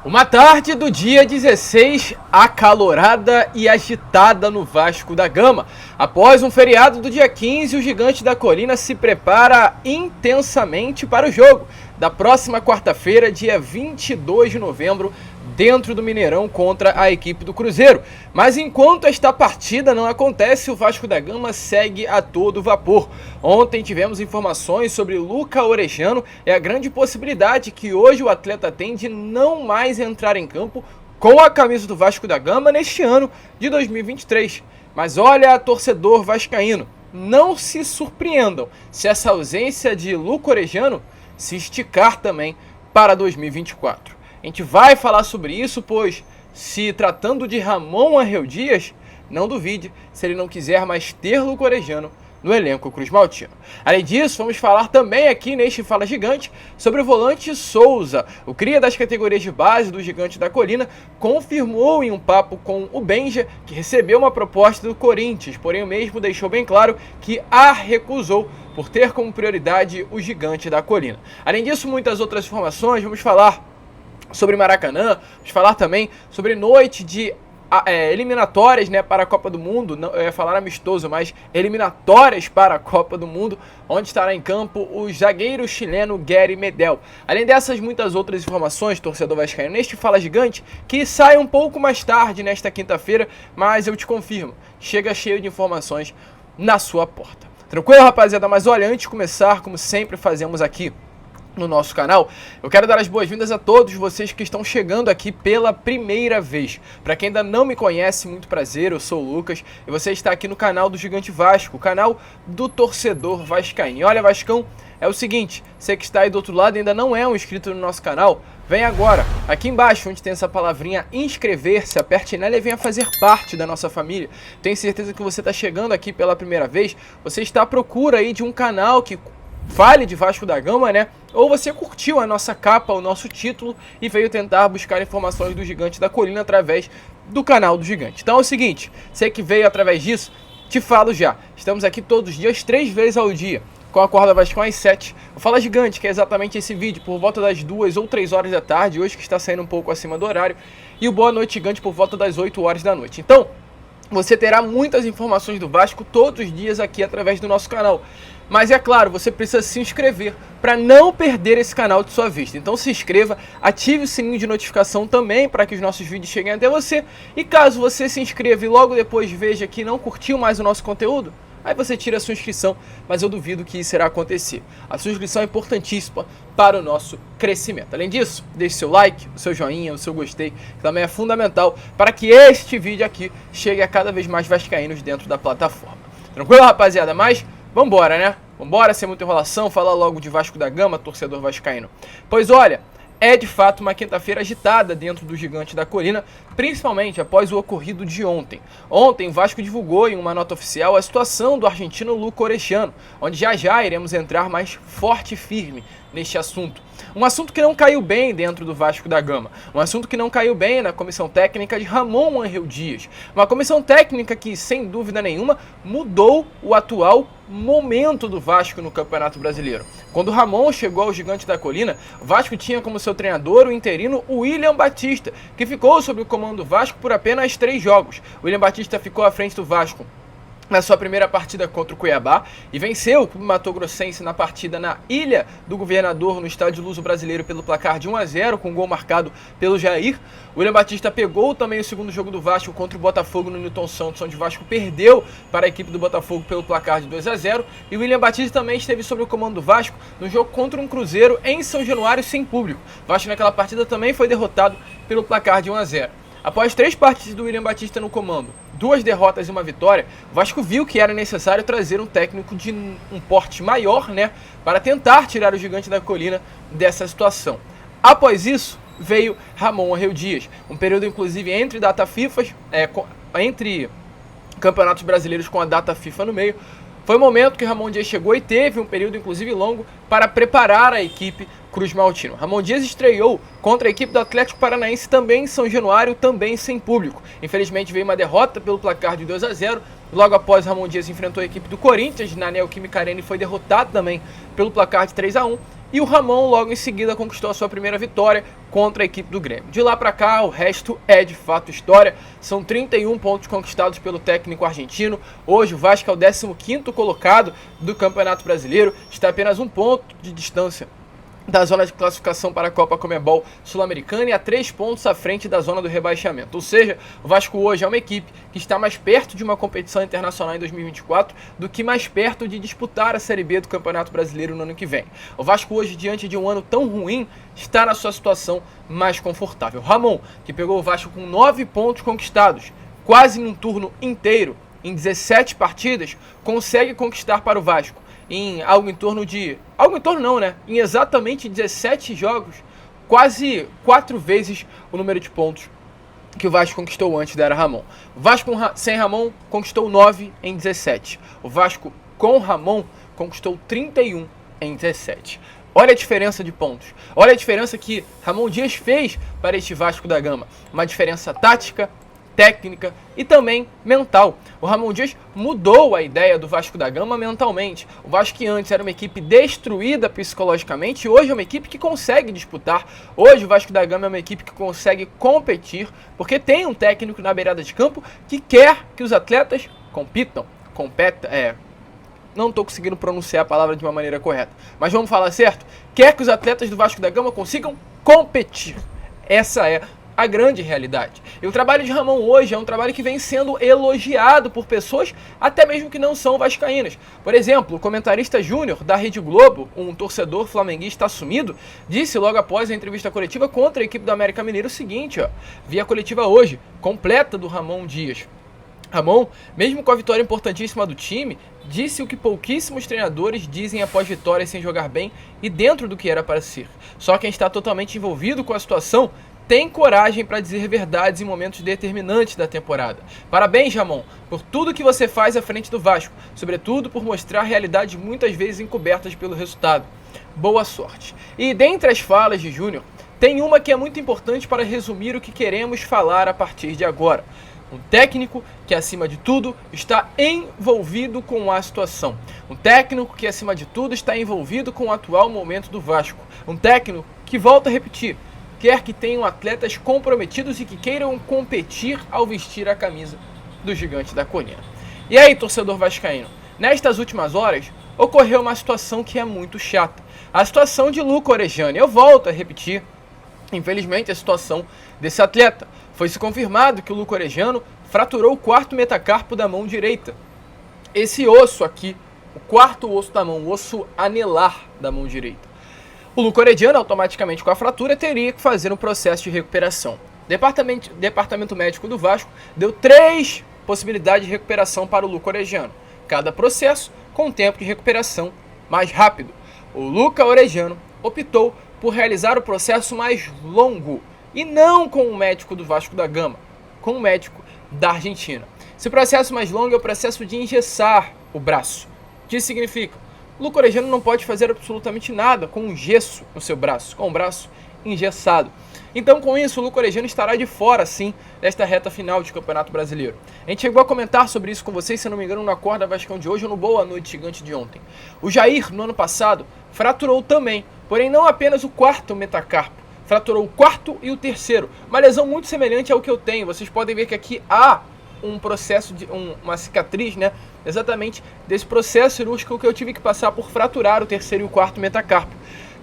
Uma tarde do dia 16, acalorada e agitada no Vasco da Gama. Após um feriado do dia 15, o Gigante da Colina se prepara intensamente para o jogo da próxima quarta-feira, dia 22 de novembro, dentro do Mineirão contra a equipe do Cruzeiro. Mas enquanto esta partida não acontece, o Vasco da Gama segue a todo vapor. Ontem tivemos informações sobre Luca Orejano e a grande possibilidade que hoje o atleta tem de não mais entrar em campo com a camisa do Vasco da Gama neste ano de 2023. Mas olha, torcedor vascaíno, não se surpreendam se essa ausência de Luca Orejano se esticar também para 2024. A gente vai falar sobre isso, pois, se tratando de Ramon Angel Dias, não duvide se ele não quiser mais ter Luca Orejano no elenco cruzmaltino. Além disso, vamos falar também aqui neste Fala Gigante sobre o volante Souza. O cria das categorias de base do Gigante da Colina confirmou em um papo com o Benja que recebeu uma proposta do Corinthians, porém o mesmo deixou bem claro que a recusou por ter como prioridade o Gigante da Colina. Além disso, muitas outras informações, vamos falar sobre Maracanã, vamos falar também sobre noite de eliminatórias, né, para a Copa do Mundo. Não, eu ia falar amistoso, mas eliminatórias para a Copa do Mundo, onde estará em campo o zagueiro chileno Gary Medel. Além dessas, muitas outras informações, torcedor vascaíno, neste Fala Gigante, que sai um pouco mais tarde nesta quinta-feira, mas eu te confirmo, chega cheio de informações na sua porta. Tranquilo, rapaziada? Mas olha, antes de começar, como sempre fazemos aqui no nosso canal, eu quero dar as boas-vindas a todos vocês que estão chegando aqui pela primeira vez. Para quem ainda não me conhece, muito prazer, eu sou o Lucas e você está aqui no canal do Gigante Vasco, o canal do torcedor vascaíno. E olha, Vascão, é o seguinte, você que está aí do outro lado e ainda não é um inscrito no nosso canal, vem agora, aqui embaixo onde tem essa palavrinha inscrever-se, aperte nela e venha fazer parte da nossa família. Tenho certeza que você está chegando aqui pela primeira vez, você está à procura aí de um canal que fale de Vasco da Gama, né? Ou você curtiu a nossa capa, o nosso título e veio tentar buscar informações do Gigante da Colina através do canal do Gigante. Então é o seguinte, você que veio através disso, te falo já. Estamos aqui todos os dias, 3 vezes ao dia, com a Corda Vascão às 7. O Fala Gigante, que é exatamente esse vídeo, por volta das 2 ou 3 horas da tarde, hoje que está saindo um pouco acima do horário, e o Boa Noite Gigante por volta das 8 horas da noite. Então, você terá muitas informações do Vasco todos os dias aqui através do nosso canal. Mas é claro, você precisa se inscrever para não perder esse canal de sua vista. Então se inscreva, ative o sininho de notificação também para que os nossos vídeos cheguem até você. E caso você se inscreva e logo depois veja que não curtiu mais o nosso conteúdo, aí você tira a sua inscrição, mas eu duvido que isso irá acontecer. A sua inscrição é importantíssima para o nosso crescimento. Além disso, deixe seu like, o seu joinha, o seu gostei, que também é fundamental para que este vídeo aqui chegue a cada vez mais vascaínos dentro da plataforma. Tranquilo, rapaziada? Mas vambora, né? Vambora, sem muita enrolação, falar logo de Vasco da Gama, torcedor vascaíno. Pois olha, é de fato uma quinta-feira agitada dentro do Gigante da Colina, principalmente após o ocorrido de ontem. Ontem, o Vasco divulgou em uma nota oficial a situação do argentino Luca Orejano, onde já iremos entrar mais forte e firme neste assunto. Um assunto que não caiu bem dentro do Vasco da Gama. Um assunto que não caiu bem na comissão técnica de Ramon Angel Dias. Uma comissão técnica que, sem dúvida nenhuma, mudou o atual momento do Vasco no Campeonato Brasileiro. Quando Ramon chegou ao Gigante da Colina, o Vasco tinha como seu treinador o interino William Batista, que ficou sob o comando do Vasco por apenas 3 jogos. O William Batista ficou à frente do Vasco na sua primeira partida contra o Cuiabá e venceu o Clube Matogrossense na partida na Ilha do Governador, no Estádio Luso Brasileiro, pelo placar de 1-0, com gol marcado pelo Jair. O William Batista pegou também o segundo jogo do Vasco contra o Botafogo no Newton Santos, onde o Vasco perdeu para a equipe do Botafogo pelo placar de 2-0. E o William Batista também esteve sob o comando do Vasco no jogo contra um Cruzeiro em São Januário sem público. O Vasco naquela partida também foi derrotado pelo placar de 1-0. Após 3 partidas do William Batista no comando, 2 derrotas e 1 vitória, o Vasco viu que era necessário trazer um técnico de um porte maior, né, para tentar tirar o Gigante da Colina dessa situação. Após isso, veio Ramon Angel Dias, um período inclusive entre data FIFA, entre campeonatos brasileiros com a data FIFA no meio. Foi o momento que Ramon Dias chegou e teve um período inclusive longo para preparar a equipe cruzmaltino. Ramon Dias estreou contra a equipe do Atlético Paranaense também em São Januário, também sem público. Infelizmente veio uma derrota pelo placar de 2-0. Logo após, Ramon Dias enfrentou a equipe do Corinthians na Neoquímica Arena e foi derrotado também pelo placar de 3-1. e o Ramon logo em seguida conquistou a sua primeira vitória contra a equipe do Grêmio. De lá para cá, o resto é de fato história. São 31 pontos conquistados pelo técnico argentino. Hoje o Vasco é o 15º colocado do Campeonato Brasileiro, está apenas um ponto de distância da zona de classificação para a Copa Conmebol Sul-Americana e a 3 pontos à frente da zona do rebaixamento. Ou seja, o Vasco hoje é uma equipe que está mais perto de uma competição internacional em 2024 do que mais perto de disputar a Série B do Campeonato Brasileiro no ano que vem. O Vasco hoje, diante de um ano tão ruim, está na sua situação mais confortável. Ramon, que pegou o Vasco com 9 pontos conquistados, quase num turno inteiro, em 17 partidas, consegue conquistar para o Vasco em em exatamente 17 jogos, quase 4 vezes o número de pontos que o Vasco conquistou antes da era Ramon. O Vasco sem Ramon conquistou 9 em 17. O Vasco com Ramon conquistou 31 em 17. Olha a diferença de pontos. Olha a diferença que Ramon Dias fez para este Vasco da Gama. Uma diferença tática, técnica e também mental. O Ramon Dias mudou a ideia do Vasco da Gama mentalmente. O Vasco que antes era uma equipe destruída psicologicamente, hoje é uma equipe que consegue disputar. Hoje o Vasco da Gama é uma equipe que consegue competir, porque tem um técnico na beirada de campo que quer que os atletas não estou conseguindo pronunciar a palavra de uma maneira correta, mas vamos falar certo? Quer que os atletas do Vasco da Gama consigam competir. Essa é a grande realidade. E o trabalho de Ramon hoje é um trabalho que vem sendo elogiado por pessoas até mesmo que não são vascaínas. Por exemplo, o comentarista Júnior da Rede Globo, um torcedor flamenguista assumido, disse logo após a entrevista coletiva contra a equipe do América Mineiro o seguinte, vi a coletiva hoje, completa do Ramon Dias. Ramon, mesmo com a vitória importantíssima do time, disse o que pouquíssimos treinadores dizem após vitórias sem jogar bem e dentro do que era para ser. Só quem está totalmente envolvido com a situação tem coragem para dizer verdades em momentos determinantes da temporada. Parabéns, Ramon, por tudo que você faz à frente do Vasco, sobretudo por mostrar realidades muitas vezes encobertas pelo resultado. Boa sorte. E dentre as falas de Júnior, tem uma que é muito importante para resumir o que queremos falar a partir de agora. Um técnico que, acima de tudo, está envolvido com a situação. Um técnico que, acima de tudo, está envolvido com o atual momento do Vasco. Um técnico que, volta a repetir, quer que tenham atletas comprometidos e que queiram competir ao vestir a camisa do Gigante da Colina. E aí, torcedor vascaíno, nestas últimas horas ocorreu uma situação que é muito chata. A situação de Luca Orejano. Eu volto a repetir, infelizmente, a situação desse atleta. Foi-se confirmado que o Luca Orejano fraturou o 4º metacarpo da mão direita. Esse osso aqui, o 4º osso da mão, o osso anelar da mão direita. O Luca Orejano, automaticamente com a fratura, teria que fazer um processo de recuperação. O departamento médico do Vasco deu 3 possibilidades de recuperação para o Luca Orejano. Cada processo com um tempo de recuperação mais rápido. O Luca Orejano optou por realizar o processo mais longo e não com o médico do Vasco da Gama, com o médico da Argentina. Esse processo mais longo é o processo de engessar o braço. O que isso significa? O Luca Orejano não pode fazer absolutamente nada com um gesso no seu braço, com o braço engessado. Então, com isso, o Luca Orejano estará de fora, sim, desta reta final de Campeonato Brasileiro. A gente chegou a comentar sobre isso com vocês, se não me engano, no Acorda Vascão de hoje ou no Boa Noite Gigante de ontem. O Jair, no ano passado, fraturou também, porém não apenas o 4º metacarpo, fraturou o 4º e o 3º. Uma lesão muito semelhante ao que eu tenho. Vocês podem ver que aqui há um processo de uma cicatriz, né? Exatamente desse processo cirúrgico que eu tive que passar por fraturar o 3º e o 4º metacarpo.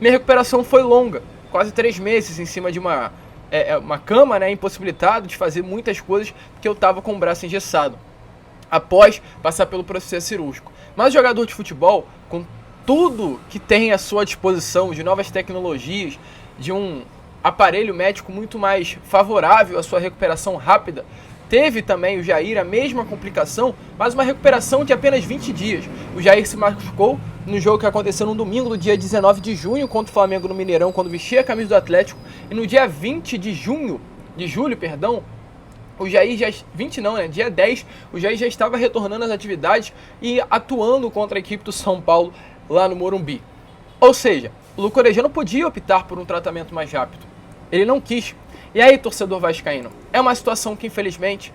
Minha recuperação foi longa, quase 3 meses em cima de uma cama, né? Impossibilitado de fazer muitas coisas porque eu estava com o braço engessado após passar pelo processo cirúrgico. Mas o jogador de futebol, com tudo que tem à sua disposição de novas tecnologias, de um aparelho médico muito mais favorável à sua recuperação rápida, teve também o Jair a mesma complicação, mas uma recuperação de apenas 20 dias. O Jair se machucou no jogo que aconteceu no domingo, no dia 19 de junho, contra o Flamengo no Mineirão, quando vestia a camisa do Atlético. E no dia 20 de julho, o Jair dia 10, o Jair já estava retornando às atividades e atuando contra a equipe do São Paulo lá no Morumbi. Ou seja, o Luca Orejano podia optar por um tratamento mais rápido. Ele não quis. E aí, torcedor vascaíno, é uma situação que infelizmente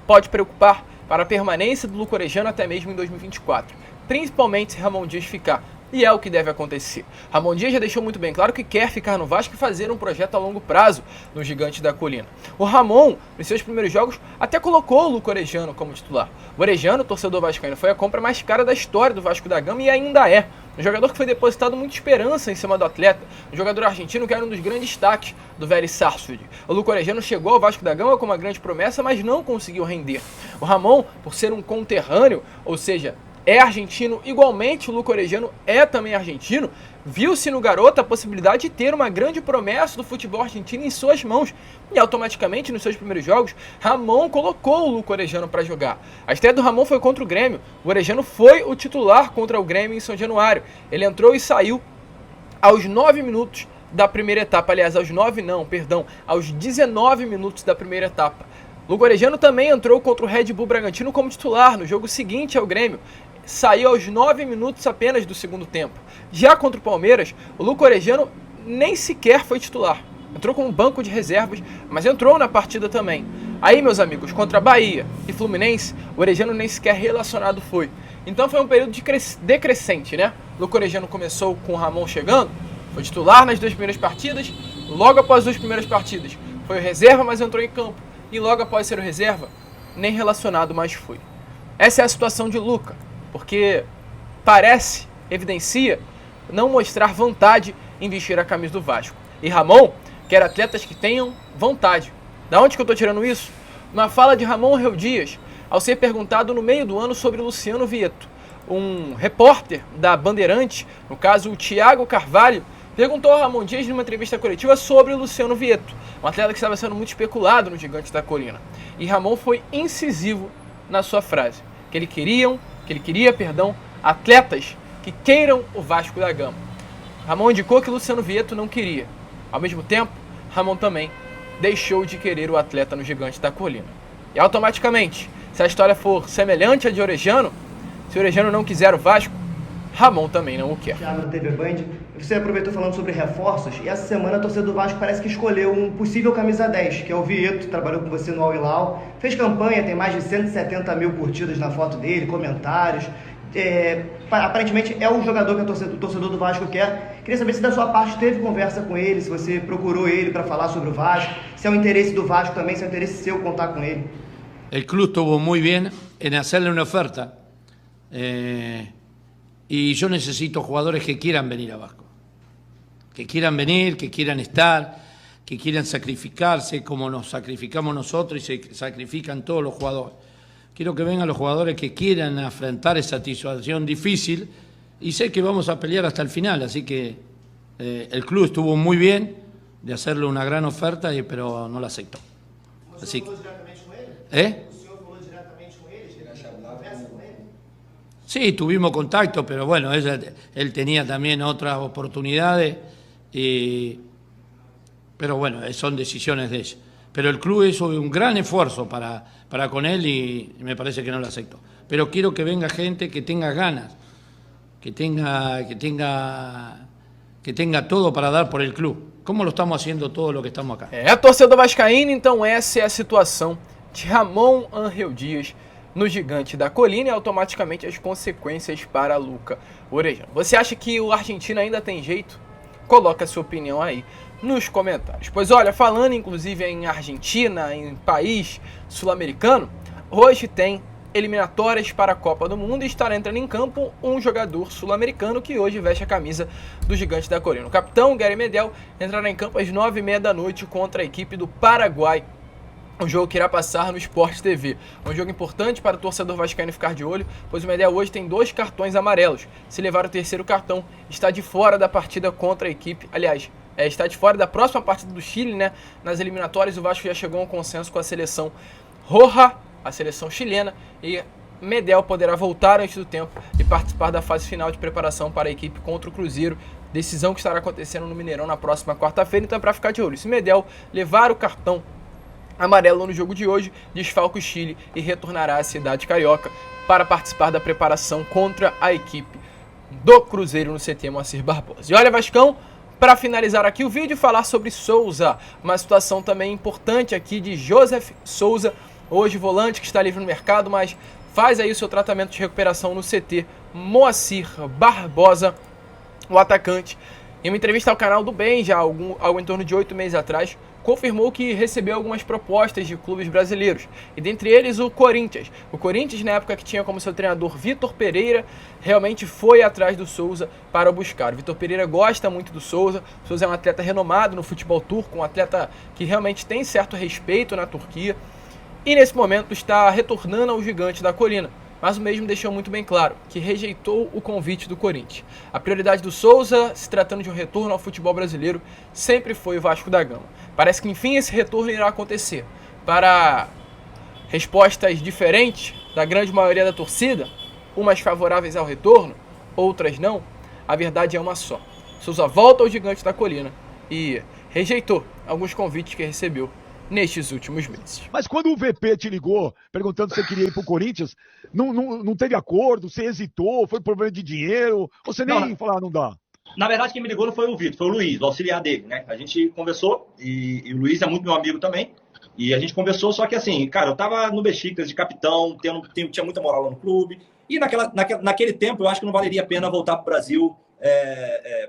pode preocupar para a permanência do Luca Orejano até mesmo em 2024. Principalmente se Ramon Dias ficar E é o que deve acontecer. Ramon Dias já deixou muito bem claro que quer ficar no Vasco e fazer um projeto a longo prazo no Gigante da Colina. O Ramon, nos seus primeiros jogos, até colocou o Luca Orejano como titular. O Orejano, torcedor vascaíno, foi a compra mais cara da história do Vasco da Gama e ainda é. Um jogador que foi depositado muita esperança em cima do atleta. Um jogador argentino que era um dos grandes destaques do Vélez Sarsfield. O Luca Orejano chegou ao Vasco da Gama com uma grande promessa, mas não conseguiu render. O Ramon, por ser um conterrâneo, ou seja, é argentino, igualmente o Luca Orejano é também argentino, viu-se no garoto a possibilidade de ter uma grande promessa do futebol argentino em suas mãos. E automaticamente, nos seus primeiros jogos, Ramon colocou o Luca Orejano para jogar. A estreia do Ramon foi contra o Grêmio. O Orejano foi o titular contra o Grêmio em São Januário. Ele entrou e saiu aos 9 minutos da primeira etapa. Aliás, aos 19 minutos da primeira etapa. Luca Orejano também entrou contra o Red Bull Bragantino como titular no jogo seguinte ao Grêmio. Saiu aos 9 minutos apenas do segundo tempo. Já contra o Palmeiras, o Luca Orejano nem sequer foi titular. Entrou como banco de reservas, mas entrou na partida também. Aí, meus amigos, contra Bahia e Fluminense, o Orejano nem sequer relacionado foi. Então foi um período decrescente, né? O Luca Orejano começou com o Ramon chegando, foi titular nas 2 primeiras partidas, logo após as 2 primeiras partidas foi o reserva, mas entrou em campo. E logo após ser o reserva, nem relacionado mais foi. Essa é a situação de Luca, porque evidencia não mostrar vontade em vestir a camisa do Vasco. E Ramon quer atletas que tenham vontade. Da onde que eu estou tirando isso? Uma fala de Ramon Reu Dias, ao ser perguntado no meio do ano sobre Luciano Vieto. Um repórter da Bandeirante, no caso o Thiago Carvalho, perguntou a Ramon Dias numa entrevista coletiva sobre o Luciano Vieto, um atleta que estava sendo muito especulado no Gigante da Colina. E Ramon foi incisivo na sua frase, que ele queria, atletas que queiram o Vasco da Gama. Ramon indicou que Luciano Vieto não queria. Ao mesmo tempo, Ramon também deixou de querer o atleta no Gigante da Colina. E automaticamente, se a história for semelhante à de Orejano, se Orejano não quiser o Vasco, Ramon também não o quer. Thiago da TV Band, você aproveitou falando sobre reforços e essa semana a torcida do Vasco parece que escolheu um possível camisa 10, que é o Vieto, trabalhou com você no Al Hilal, fez campanha, tem mais de 170 mil curtidas na foto dele, comentários. Aparentemente é o jogador que o torcedor do Vasco quer. Queria saber se da sua parte teve conversa com ele, se você procurou ele para falar sobre o Vasco, se é o interesse do Vasco também, se é o interesse seu contar com ele. El club estuvo muy bien en hacerle una oferta y yo necesito jugadores que quieran venir a Vasco, que quieran venir, que quieran estar, que quieran sacrificarse como nos sacrificamos nosotros y se sacrifican todos los jugadores. Quiero que vengan los jugadores que quieran afrontar esa situación difícil y sé que vamos a pelear hasta el final, así que el club estuvo muy bien de hacerle una gran oferta, pero no la aceptó. Así que, Sí, tuvimos contacto, pero bueno, él tenía también otras oportunidades, pero bueno, son decisiones de ellos. Pero el club hizo un gran esfuerzo para con él y me parece que no lo aceptó. Pero quiero que venga gente que tenga ganas, que tenga todo para dar por el club. Como lo estamos haciendo todo lo que estamos acá. A torcida vascaína, então essa é a situação de Ramon Reu Dias no Gigante da Colina e automaticamente as consequências para Luca Orejano. Você acha que o argentino ainda tem jeito? Coloca a sua opinião aí nos comentários. Pois olha, falando inclusive em Argentina, em país sul-americano, hoje tem eliminatórias para a Copa do Mundo e estará entrando em campo um jogador sul-americano que hoje veste a camisa do Gigante da Colina. O capitão Gary Medel entrará em campo às 9h30 da noite contra a equipe do Paraguai. Um jogo que irá passar no Sport TV. Um jogo importante para o torcedor vascaíno ficar de olho, pois o Medel hoje tem 2 cartões amarelos. Se levar o terceiro cartão, está de fora da partida contra a equipe. Aliás, está de fora da próxima partida do Chile, né? Nas eliminatórias, o Vasco já chegou a um consenso com a seleção Roja, a seleção chilena, e Medel poderá voltar antes do tempo e participar da fase final de preparação para a equipe contra o Cruzeiro. Decisão que estará acontecendo no Mineirão na próxima quarta-feira, então é para ficar de olho. Se Medel levar o cartão amarelo no jogo de hoje, desfalca o Chile e retornará à cidade carioca para participar da preparação contra a equipe do Cruzeiro no CT Moacir Barbosa. E olha, Vascão, para finalizar aqui o vídeo, falar sobre Souza, uma situação também importante aqui de Joseph Souza, hoje volante que está livre no mercado, mas faz aí o seu tratamento de recuperação no CT Moacir Barbosa, O atacante, em uma entrevista ao canal do Bem, já algo em torno de 8 meses atrás, confirmou que recebeu algumas propostas de clubes brasileiros, e dentre eles o Corinthians. O Corinthians, na época que tinha como seu treinador Vitor Pereira, realmente foi atrás do Souza para o buscar. O Vitor Pereira gosta muito do Souza. O Souza é um atleta renomado no futebol turco, um atleta que realmente tem certo respeito na Turquia, e nesse momento está retornando ao Gigante da Colina. Mas o mesmo deixou muito bem claro que rejeitou o convite do Corinthians. A prioridade do Souza, se tratando de um retorno ao futebol brasileiro, sempre foi o Vasco da Gama. Parece que enfim esse retorno irá acontecer. Para respostas diferentes da grande maioria da torcida, umas favoráveis ao retorno, outras não, a verdade é uma só. Souza volta ao Gigante da Colina e rejeitou alguns convites que recebeu nestes últimos meses. Mas quando o VP te ligou, perguntando se você queria ir pro Corinthians, não teve acordo, você hesitou, foi problema de dinheiro, ou você nem falou, não dá? Na verdade, quem me ligou não foi o Vitor, foi o Luiz, o auxiliar dele, né? A gente conversou, e o Luiz é muito meu amigo também, e a gente conversou, só que assim, cara, eu tava no Besiktas de capitão, tinha muita moral lá no clube, e naquele tempo eu acho que não valeria a pena voltar pro Brasil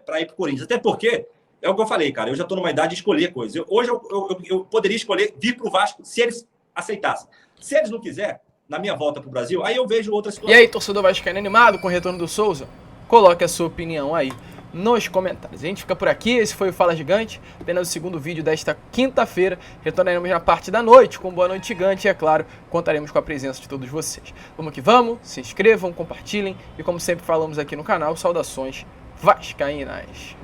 para ir pro Corinthians, até porque é o que eu falei, cara. Eu já estou numa idade de escolher coisas. Hoje eu poderia escolher vir para o Vasco se eles aceitassem. Se eles não quiserem, na minha volta para o Brasil, aí eu vejo outras situações. E aí, torcedor vascaíno animado com o retorno do Souza? Coloque a sua opinião aí nos comentários. A gente fica por aqui. Esse foi o Fala Gigante. Apenas o segundo vídeo desta quinta-feira. Retornaremos na parte da noite com Boa Noite Gigante. E, é claro, contaremos com a presença de todos vocês. Vamos que vamos. Se inscrevam, compartilhem. E como sempre falamos aqui no canal, saudações vascaínas.